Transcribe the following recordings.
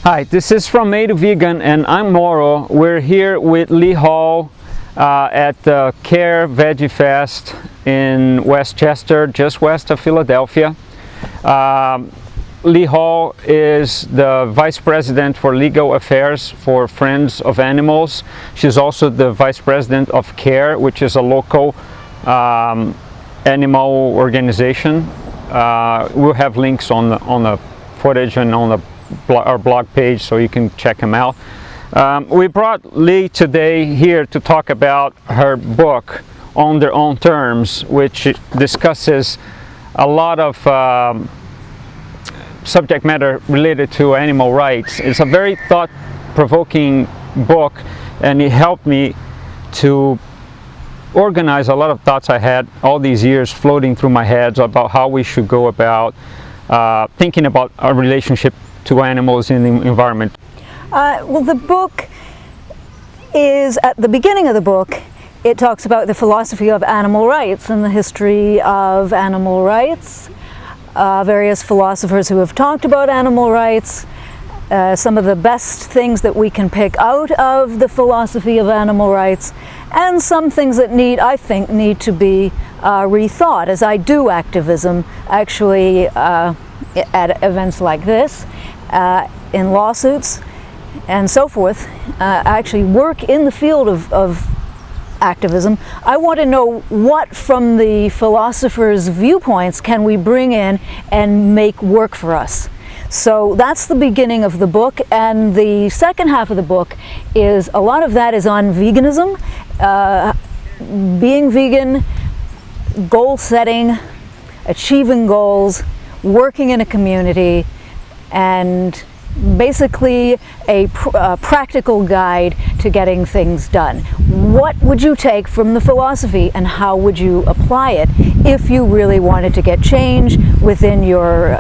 Hi, this is From Made to Vegan, and I'm Mauro. We're here with Lee Hall at the Care Veggie Fest in Westchester, just west of Philadelphia. Lee Hall is the Vice President for Legal Affairs for Friends of Animals. She's also the Vice President of CARE, which is a local animal organization. We'll have links on the footage and on our blog page, so you can check them out. We brought Lee today here to talk about her book, On Their Own Terms, which discusses a lot of subject matter related to animal rights. It's a very thought-provoking book, and it helped me to organize a lot of thoughts I had all these years floating through my head about how we should go about thinking about our relationship to animals in the environment. Well, the book is, at the beginning of the book, it talks about the philosophy of animal rights and the history of animal rights, various philosophers who have talked about animal rights, some of the best things that we can pick out of the philosophy of animal rights, and some things that I think need to be rethought as I do activism, actually at events like this, in lawsuits and so forth. I actually work in the field of activism. I want to know what from the philosophers' viewpoints can we bring in and make work for us. So that's the beginning of the book, and the second half of the book is, a lot of that is on veganism, being vegan, goal setting, achieving goals, working in a community, and basically a practical guide to getting things done. What would you take from the philosophy, and how would you apply it if you really wanted to get change within your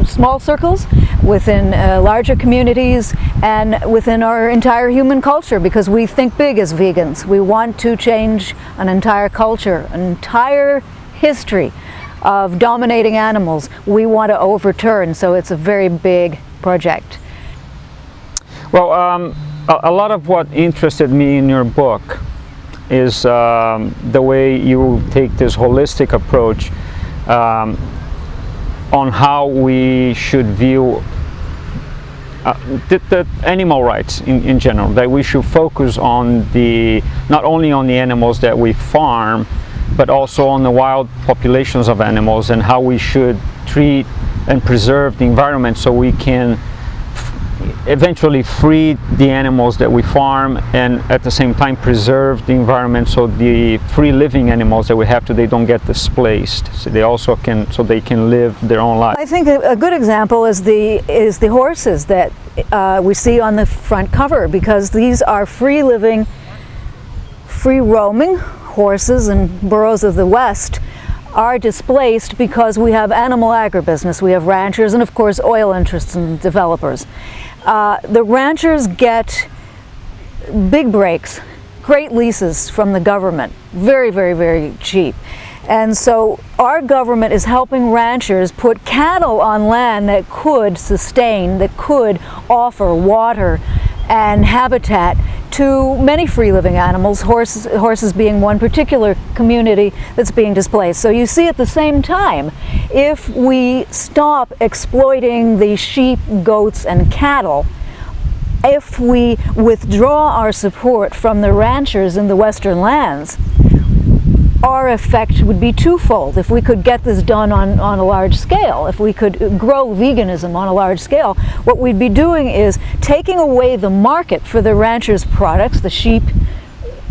small circles, within larger communities, and within our entire human culture? Because we think big as vegans. We want to change an entire culture, an entire history of dominating animals we want to overturn, so it's a very big project. Well, a lot of what interested me in your book is the way you take this holistic approach on how we should view the animal rights in general, that we should focus on not only on the animals that we farm, but also on the wild populations of animals, and how we should treat and preserve the environment so we can eventually free the animals that we farm, and at the same time preserve the environment so the free living animals that we have today don't get displaced, so they can live their own life. I think a good example is the horses that we see on the front cover, because these are free living, free roaming horses, and burros of the West are displaced because we have animal agribusiness, we have ranchers, and of course oil interests and developers. The ranchers get big breaks, great leases from the government, very, very, very cheap. And so our government is helping ranchers put cattle on land that could sustain, that could offer water and habitat to many free-living animals, horses being one particular community that's being displaced. So you see, at the same time, if we stop exploiting the sheep, goats, and cattle, if we withdraw our support from the ranchers in the Western lands, our effect would be twofold. If we could get this done on a large scale, if we could grow veganism on a large scale, what we'd be doing is taking away the market for the ranchers' products, the sheep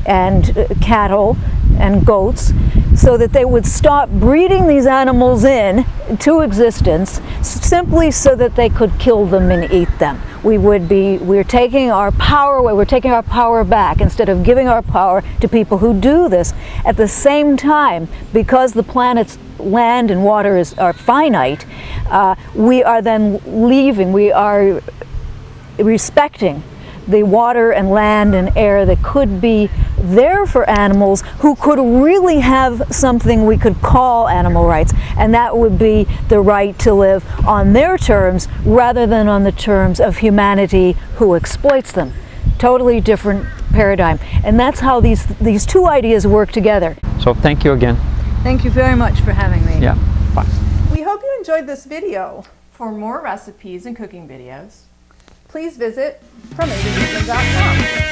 and cattle and goats, so that they would stop breeding these animals into existence simply so that they could kill them and eat them. We're taking our power away, we're taking our power back instead of giving our power to people who do this. At the same time, because the planet's land and water are finite, we are then we are respecting the water and land and air that could be there for animals who could really have something we could call animal rights, and that would be the right to live on their terms rather than on the terms of humanity who exploits them. Totally different paradigm. And that's how these two ideas work together. So thank you again. Thank you very much for having me. Yeah, bye. We hope you enjoyed this video. For more recipes and cooking videos, please visit promatingwisdom.com.